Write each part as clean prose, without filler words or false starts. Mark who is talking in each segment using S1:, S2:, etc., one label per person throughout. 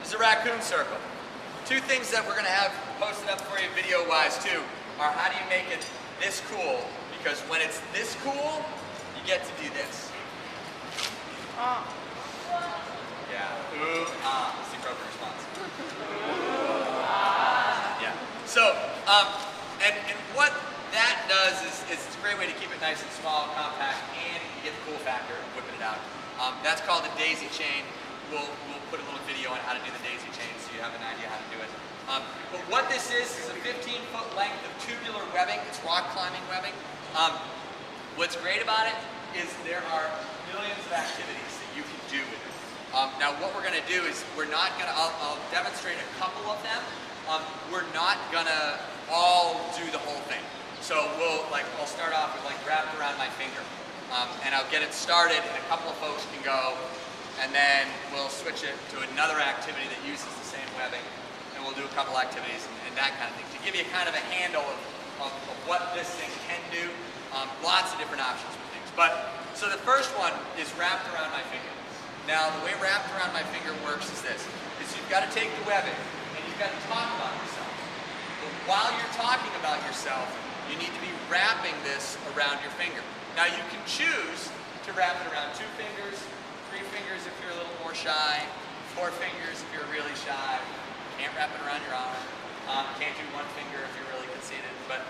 S1: is a raccoon circle. Two things that we're going to have posted up for you video-wise too are how do you make it this cool, because when it's this cool, you get to do this. Yeah, ooh, that's the appropriate response. Yeah, so, and what that does is it's a great way to keep it nice and small, compact, and you get the cool factor of whipping it out. That's called a daisy chain. We'll put a little video on how to do the daisy chain so you have an idea how to do it. But what this is a 15-foot length of tubular webbing. It's rock climbing webbing. What's great about it is there are millions of activities that you can do with it. Now what we're going to do is we're not going to, I'll demonstrate a couple of them. We're not going to all do the whole thing. So I'll start off with wrapped around my finger. And I'll get it started and a couple of folks can go, and then we'll switch it to another activity that uses the same webbing, and we'll do a couple activities and that kind of thing to give you kind of a handle of what this thing can do. Lots of different options for things. So the first one is wrapped around my finger. Now the way wrapped around my finger works is this, is you've got to take the webbing and you've got to talk about yourself. But while you're talking about yourself, you need to be wrapping this around your finger. Now you can choose to wrap it around 2 fingers, 3 fingers if you're a little more shy, 4 fingers if you're really shy. Can't wrap it around your arm. Can't do 1 finger if you're really conceited. But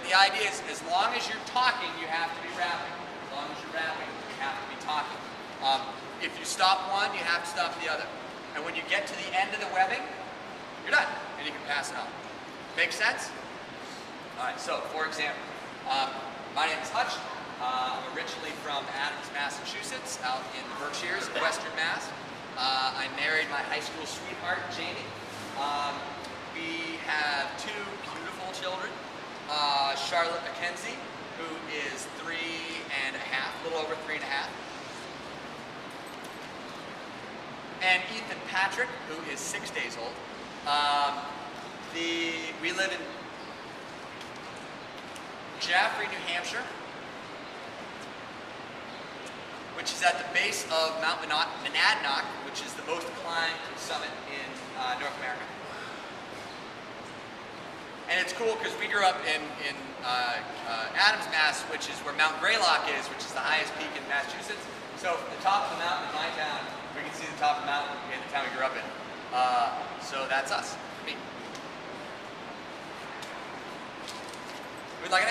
S1: the idea is as long as you're talking, you have to be wrapping. As long as you're wrapping, you have to be talking. If you stop one, you have to stop the other. And when you get to the end of the webbing, you're done, and you can pass it on. Make sense? All right, so for example, my name is Hutch. I'm originally from Adams, Massachusetts, out in the Berkshires, Western Mass. I married my high school sweetheart, Jamie. We have 2 beautiful children. Charlotte Mackenzie, who is 3 and a half, a little over 3 and a half. And Ethan Patrick, who is 6 days old. We live in Jaffrey, New Hampshire, which is at the base of Mount Monadnock, which is the most climbed summit in North America. And it's cool because we grew up in Adams, Mass, which is where Mount Greylock is, which is the highest peak in Massachusetts. So from the top of the mountain in my town, we can see the top of the mountain in the town we grew up in. So that's us, me. We'd like an